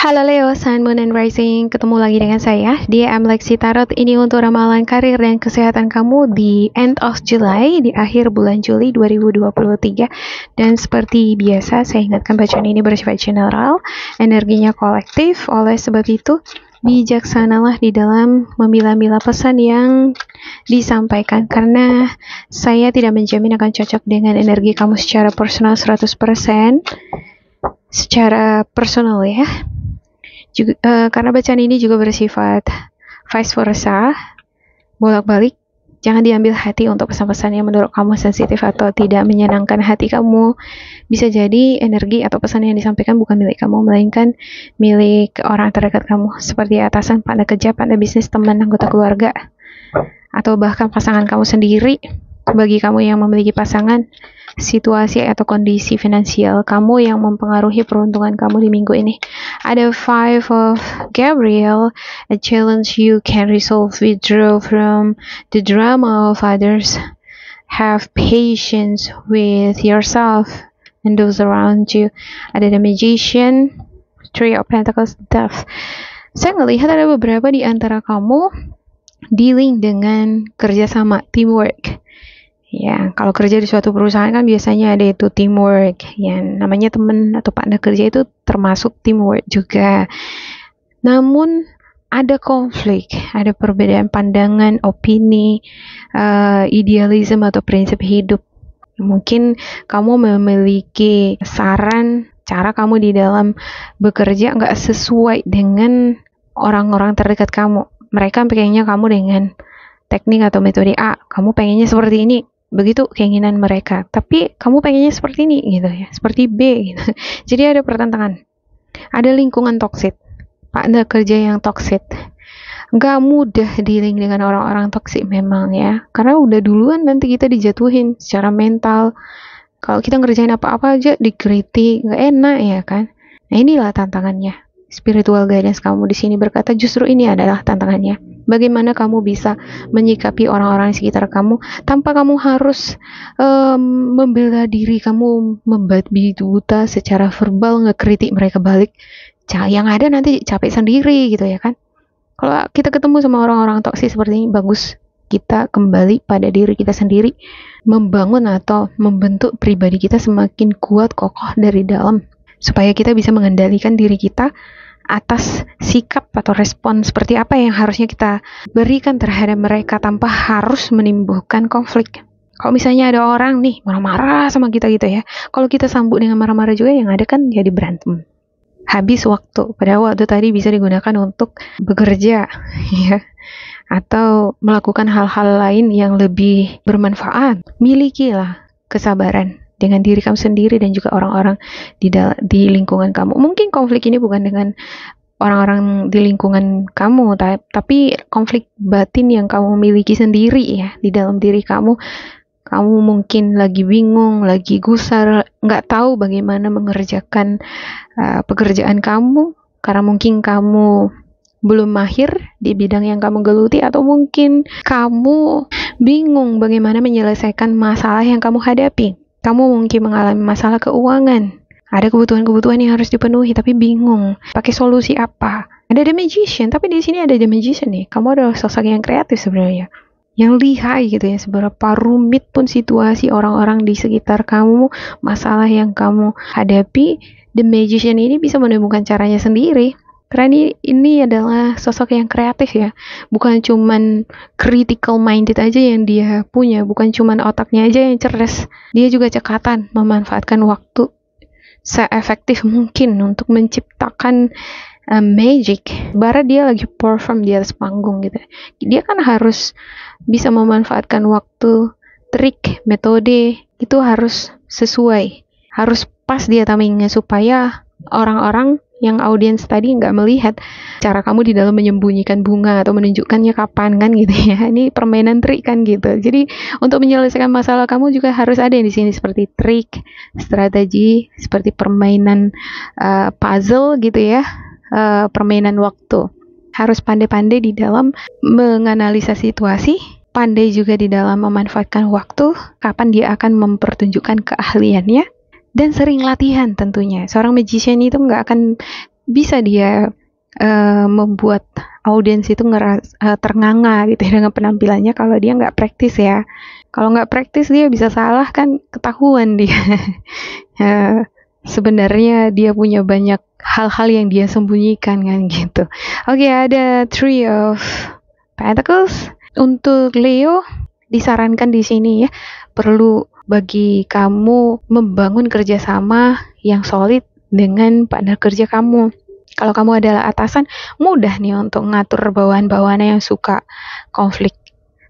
Halo Leo, Sun, Moon, and Rising. Ketemu lagi dengan saya di Lexi Tarot. Ini untuk ramalan karir dan kesehatan kamu di end of July, di akhir bulan Juli 2023. Dan seperti biasa, saya ingatkan bacaan ini bersifat general, energinya kolektif. Oleh sebab itu, bijaksanalah di dalam memilah-milah pesan yang disampaikan, karena saya tidak menjamin akan cocok dengan energi kamu secara personal 100%, secara personal ya. Juga, karena bacaan ini juga bersifat vice versa, bolak-balik. Jangan diambil hati untuk pesan-pesan yang menurut kamu sensitif atau tidak menyenangkan hati kamu. Bisa jadi energi atau pesan yang disampaikan bukan milik kamu, melainkan milik orang terdekat kamu, seperti atasan, partner kerja, partner bisnis, teman, anggota keluarga, atau bahkan pasangan kamu sendiri. Bagi kamu yang memiliki pasangan, situasi atau kondisi finansial kamu yang mempengaruhi peruntungan kamu di minggu ini. Ada Five of Gabriel, a challenge you can resolve, withdraw from the drama of others, have patience with yourself and those around you. Ada The Magician, Three of Pentacles, Death. Saya ngelihat ada beberapa di antara kamu dealing dengan kerjasama, teamwork. Ya, kalau kerja di suatu perusahaan kan biasanya ada itu teamwork. Yang namanya teman atau partner kerja itu termasuk teamwork juga. Namun ada konflik, ada perbedaan pandangan, opini, idealisme atau prinsip hidup. Mungkin kamu memiliki saran cara kamu di dalam bekerja nggak sesuai dengan orang-orang terdekat kamu. Mereka pengennya kamu dengan teknik atau metode A, kamu pengennya seperti ini. Begitu keinginan mereka, tapi kamu pengennya seperti ini gitu ya, seperti B gitu. Jadi ada pertentangan, ada lingkungan toksik, partner kerja yang toksik. Nggak mudah dealing dengan orang-orang toksik memang ya, karena udah duluan nanti kita dijatuhin secara mental. Kalau kita ngerjain apa-apa aja dikritik, nggak enak ya kan. Nah inilah tantangannya. Spiritual guidance kamu di sini berkata justru ini adalah tantangannya. Bagaimana kamu bisa menyikapi orang-orang di sekitar kamu tanpa kamu harus membela diri kamu, membabi buta secara verbal, ngekritik mereka balik. Yang ada nanti capek sendiri gitu ya kan. Kalau kita ketemu sama orang-orang toksik seperti ini, bagus kita kembali pada diri kita sendiri, membangun atau membentuk pribadi kita semakin kuat, kokoh dari dalam, supaya kita bisa mengendalikan diri kita atas sikap atau respon seperti apa yang harusnya kita berikan terhadap mereka tanpa harus menimbulkan konflik. Kalau misalnya ada orang nih marah-marah sama kita gitu ya, kalau kita sambut dengan marah-marah juga, yang ada kan jadi berantem. Habis waktu, padahal waktu tadi bisa digunakan untuk bekerja ya, atau melakukan hal-hal lain yang lebih bermanfaat. Milikilah kesabaran dengan diri kamu sendiri dan juga orang-orang di lingkungan kamu. Mungkin konflik ini bukan dengan orang-orang di lingkungan kamu, tapi konflik batin yang kamu miliki sendiri ya, di dalam diri kamu. Kamu mungkin lagi bingung, lagi gusar, nggak tahu bagaimana mengerjakan pekerjaan kamu, karena mungkin kamu belum mahir di bidang yang kamu geluti, atau mungkin kamu bingung bagaimana menyelesaikan masalah yang kamu hadapi. Kamu mungkin mengalami masalah keuangan. Ada kebutuhan-kebutuhan yang harus dipenuhi, tapi bingung pakai solusi apa. Ada The Magician, tapi di sini ada The Magician nih. Kamu adalah sosok yang kreatif sebenarnya, yang lihai gitu ya. Seberapa rumit pun situasi orang-orang di sekitar kamu, masalah yang kamu hadapi, The Magician ini bisa menemukan caranya sendiri. Karena ini adalah sosok yang kreatif ya, bukan cuman critical minded aja yang dia punya, bukan cuman otaknya aja yang cerdas, dia juga cekatan memanfaatkan waktu seefektif mungkin untuk menciptakan magic. Barat dia lagi perform di atas panggung gitu, dia kan harus bisa memanfaatkan waktu, trik, metode itu harus sesuai, harus pas dia timingnya, supaya orang-orang yang audiens tadi nggak melihat cara kamu di dalam menyembunyikan bunga atau menunjukkannya kapan kan gitu ya. Ini permainan trik kan gitu. Jadi untuk menyelesaikan masalah kamu juga harus ada yang di sini seperti trik, strategi, seperti permainan puzzle gitu ya, permainan waktu. Harus pandai-pandai di dalam menganalisa situasi, pandai juga di dalam memanfaatkan waktu, kapan dia akan mempertunjukkan keahliannya, dan sering latihan tentunya. Seorang magician itu nggak akan bisa dia membuat audiens itu ternganga gitu ya dengan penampilannya kalau dia nggak praktis ya. Kalau nggak praktis dia bisa salah kan ketahuan dia. Sebenarnya dia punya banyak hal-hal yang dia sembunyikan kan gitu. Oke, ada Three of Pentacles. Untuk Leo disarankan di sini ya, perlu bagi kamu membangun kerjasama yang solid dengan partner kerja kamu. Kalau kamu adalah atasan, mudah nih untuk ngatur bawahan-bawahannya yang suka konflik.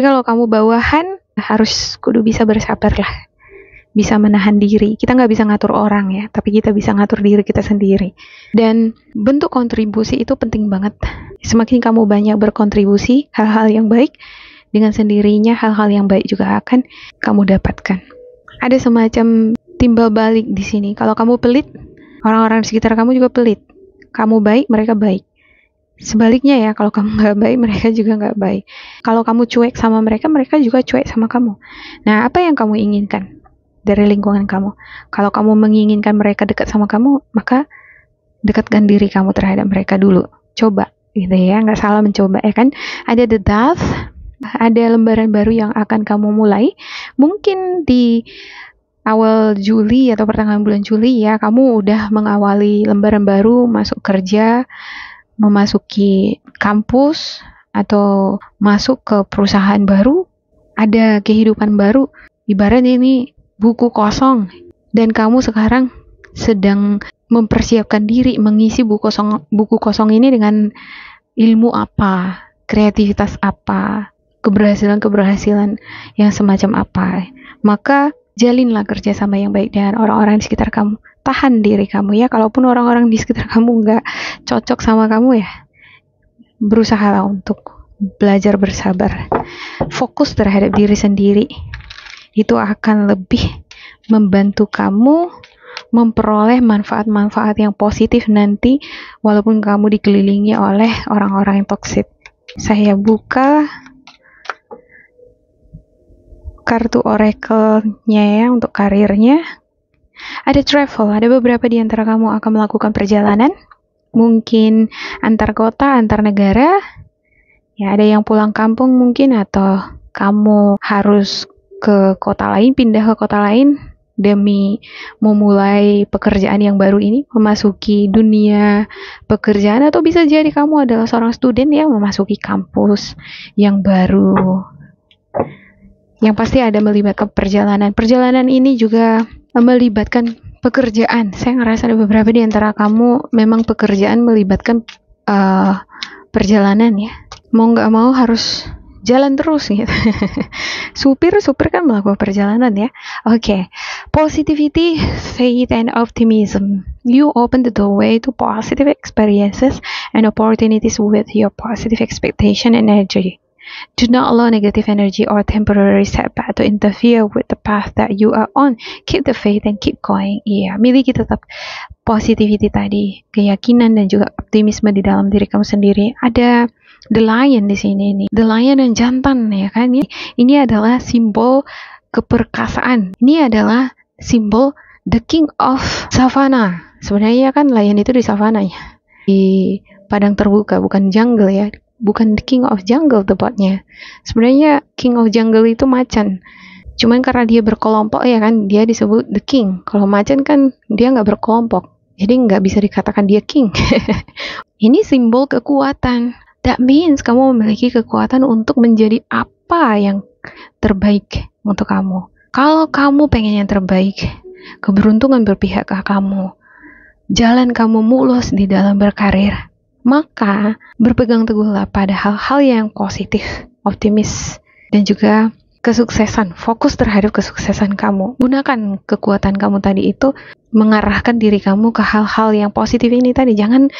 Kalau kamu bawahan, harus kudu bisa bersabar lah. Bisa menahan diri. Kita nggak bisa ngatur orang ya, tapi kita bisa ngatur diri kita sendiri. Dan bentuk kontribusi itu penting banget. Semakin kamu banyak berkontribusi hal-hal yang baik, dengan sendirinya hal-hal yang baik juga akan kamu dapatkan. Ada semacam timbal balik di sini. Kalau kamu pelit, orang-orang di sekitar kamu juga pelit. Kamu baik, mereka baik. Sebaliknya ya, kalau kamu nggak baik, mereka juga nggak baik. Kalau kamu cuek sama mereka, mereka juga cuek sama kamu. Nah, apa yang kamu inginkan dari lingkungan kamu? Kalau kamu menginginkan mereka dekat sama kamu, maka dekatkan diri kamu terhadap mereka dulu. Coba, gitu ya. Nggak salah mencoba, ya kan? Ada the Death, ada lembaran baru yang akan kamu mulai. Mungkin di awal Juli atau pertengahan bulan Juli ya, kamu udah mengawali lembaran baru, masuk kerja, memasuki kampus, atau masuk ke perusahaan baru, ada kehidupan baru. Ibarat ini buku kosong, dan kamu sekarang sedang mempersiapkan diri mengisi buku kosong ini dengan ilmu apa, kreativitas apa, keberhasilan yang semacam apa. Maka jalinlah kerjasama yang baik dengan orang-orang di sekitar kamu. Tahan diri kamu ya, kalaupun orang-orang di sekitar kamu nggak cocok sama kamu ya, berusahalah untuk belajar bersabar. Fokus terhadap diri sendiri. Itu akan lebih membantu kamu memperoleh manfaat-manfaat yang positif nanti, walaupun kamu dikelilingi oleh orang-orang yang toksik. Saya buka kartu oracle-nya ya untuk karirnya. Ada travel, ada beberapa di antara kamu akan melakukan perjalanan, mungkin antar kota, antar negara. Ya, ada yang pulang kampung mungkin, atau kamu harus ke kota lain, pindah ke kota lain demi memulai pekerjaan yang baru ini, memasuki dunia pekerjaan, atau bisa jadi kamu adalah seorang student yang memasuki kampus yang baru. Yang pasti ada melibatkan perjalanan. Perjalanan ini juga melibatkan pekerjaan. Saya ngerasa ada beberapa di antara kamu memang pekerjaan melibatkan perjalanan ya. Mau nggak mau harus jalan terus gitu. supir kan melakukan perjalanan ya. Oke. Positivity, faith, and optimism. You open the doorway to positive experiences and opportunities with your positive expectation and energy. Do not allow negative energy or temporary setback to interfere with the path that you are on. Keep the faith and keep going. Iya, miliki tetap positivity tadi, keyakinan dan juga optimisme di dalam diri kamu sendiri. Ada the lion di sini nih. The lion dan jantan ya kan. Ini adalah simbol keperkasaan. Ini adalah simbol the king of savannah. Sebenarnya kan lion itu di savana ya. Di padang terbuka, bukan jungle ya. Bukan the king of jungle tepatnya. Sebenarnya king of jungle itu macan. Cuman karena dia berkelompok ya kan, dia disebut the king. Kalau macan kan dia nggak berkelompok, jadi nggak bisa dikatakan dia king. Ini simbol kekuatan. That means kamu memiliki kekuatan untuk menjadi apa yang terbaik untuk kamu. Kalau kamu pengen yang terbaik, keberuntungan berpihak ke kamu, jalan kamu mulus di dalam berkarir, maka berpegang teguhlah pada hal-hal yang positif, optimis, dan juga kesuksesan. Fokus terhadap kesuksesan kamu. Gunakan kekuatan kamu tadi itu mengarahkan diri kamu ke hal-hal yang positif ini tadi. Jangan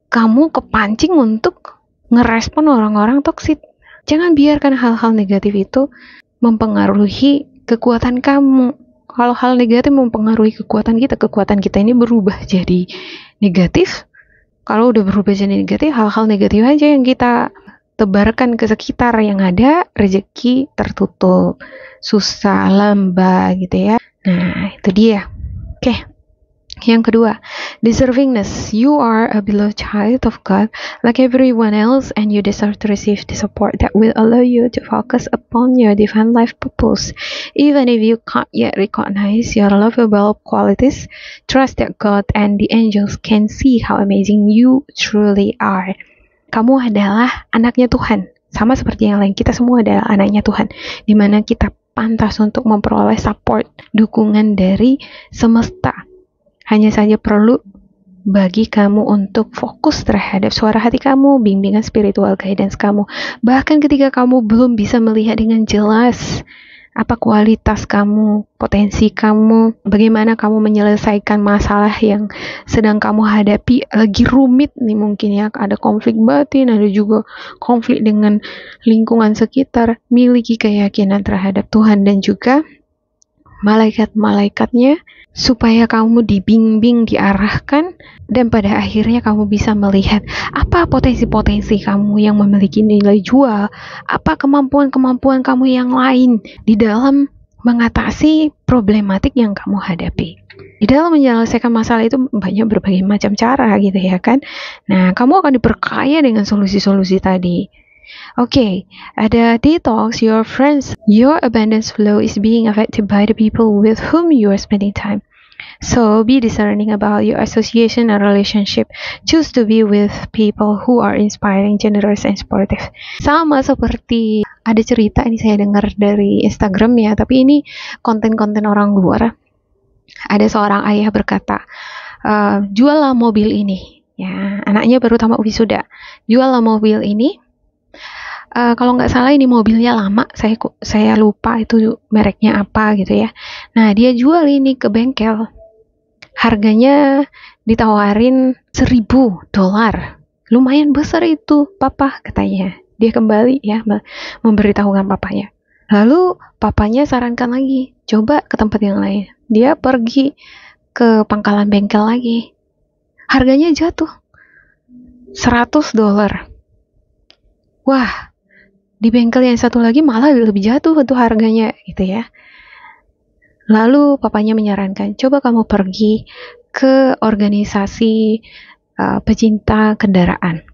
kamu kepancing untuk ngerespon orang-orang toksik. Jangan biarkan hal-hal negatif itu mempengaruhi kekuatan kamu. Kalau hal negatif mempengaruhi kekuatan kita ini berubah jadi negatif. Kalau udah berubah jadi negatif, hal-hal negatif aja yang kita tebarkan ke sekitar, yang ada rezeki tertutup, susah, lambat gitu ya. Nah, itu dia. Oke. Yang kedua, deservingness. You are a beloved child of God like everyone else, and you deserve to receive the support that will allow you to focus upon your divine life purpose. Even if you can't yet recognize your lovable qualities, trust that God and the angels can see how amazing you truly are. Kamu adalah anaknya Tuhan. Sama seperti yang lain, kita semua adalah anaknya Tuhan, di mana kita pantas untuk memperoleh support, dukungan dari semesta. Hanya saja perlu bagi kamu untuk fokus terhadap suara hati kamu, bimbingan spiritual guidance kamu. Bahkan ketika kamu belum bisa melihat dengan jelas apa kualitas kamu, potensi kamu, bagaimana kamu menyelesaikan masalah yang sedang kamu hadapi, lagi rumit nih mungkin ya, ada konflik batin, ada juga konflik dengan lingkungan sekitar. Miliki keyakinan terhadap Tuhan dan juga malaikat-malaikatnya, supaya kamu dibimbing, diarahkan, dan pada akhirnya kamu bisa melihat apa potensi-potensi kamu yang memiliki nilai jual, apa kemampuan-kemampuan kamu yang lain di dalam mengatasi problematik yang kamu hadapi. Di dalam menyelesaikan masalah itu banyak berbagai macam cara gitu ya kan. Nah, kamu akan diperkaya dengan solusi-solusi tadi. Okay, ada detox your friends. Your abundance flow is being affected by the people with whom you are spending time. So be discerning about your association and relationship. Choose to be with people who are inspiring, generous, and supportive. Sama seperti ada cerita ini saya dengar dari Instagram ya, tapi ini konten-konten orang luar. Ada seorang ayah berkata, juallah mobil ini. Ya, anaknya baru tamat wisuda. Juallah mobil ini. Kalau nggak salah ini mobilnya lama, saya lupa itu mereknya apa gitu ya. Nah, dia jual ini ke bengkel. Harganya ditawarin $1.000. Lumayan besar itu, papa, katanya. Dia kembali ya memberitahukan papanya. Lalu papanya sarankan lagi, coba ke tempat yang lain. Dia pergi ke pangkalan bengkel lagi. Harganya jatuh $100. Wah, di bengkel yang satu lagi malah lebih jatuh tuh harganya gitu ya. Lalu papanya menyarankan, coba kamu pergi ke organisasi pecinta kendaraan.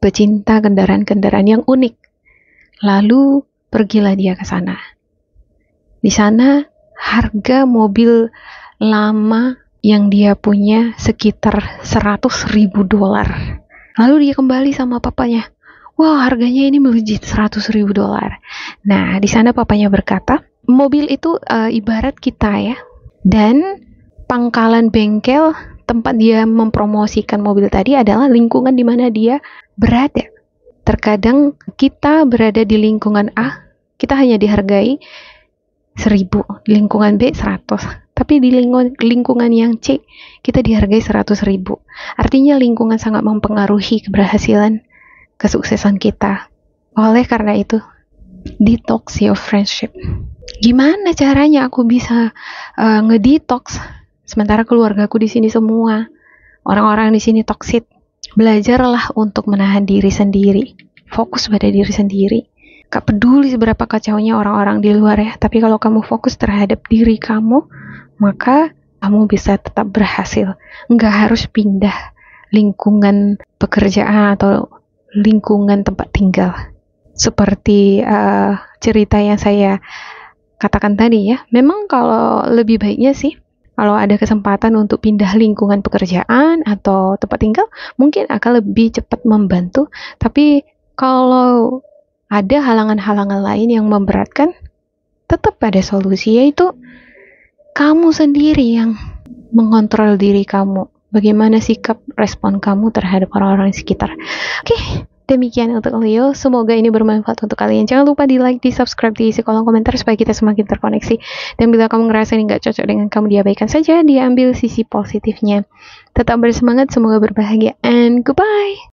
Pecinta kendaraan-kendaraan yang unik. Lalu pergilah dia ke sana. Di sana harga mobil lama yang dia punya sekitar $100.000. Lalu dia kembali sama papanya. Wah, harganya ini melejit $100.000. Nah, di sana papanya berkata, mobil itu ibarat kita ya. Dan pangkalan bengkel tempat dia mempromosikan mobil tadi adalah lingkungan di mana dia berada. Terkadang kita berada di lingkungan A, kita hanya dihargai 1.000, di lingkungan B 100. Tapi di lingkungan yang C, kita dihargai 100.000. Artinya lingkungan sangat mempengaruhi keberhasilan kesuksesan kita. Oleh karena itu, detox your friendship. Gimana caranya aku bisa ngedetox sementara keluargaku di sini semua orang-orang di sini toksik? Belajarlah untuk menahan diri sendiri. Fokus pada diri sendiri. Gak peduli seberapa kacaunya orang-orang di luar ya, tapi kalau kamu fokus terhadap diri kamu, maka kamu bisa tetap berhasil. Nggak harus pindah lingkungan pekerjaan atau lingkungan tempat tinggal. Seperti cerita yang saya katakan tadi ya, memang kalau lebih baiknya sih, kalau ada kesempatan untuk pindah lingkungan pekerjaan atau tempat tinggal, mungkin akan lebih cepat membantu. Tapi kalau ada halangan-halangan lain yang memberatkan, tetap ada solusi, yaitu kamu sendiri yang mengontrol diri kamu. Bagaimana sikap respon kamu terhadap orang-orang di sekitar. Oke, demikian untuk Leo. Semoga ini bermanfaat untuk kalian. Jangan lupa di like, di subscribe, diisi kolom komentar supaya kita semakin terkoneksi. Dan bila kamu ngerasa ini nggak cocok dengan kamu, diabaikan saja, diambil sisi positifnya. Tetap bersemangat, semoga berbahagia, and goodbye.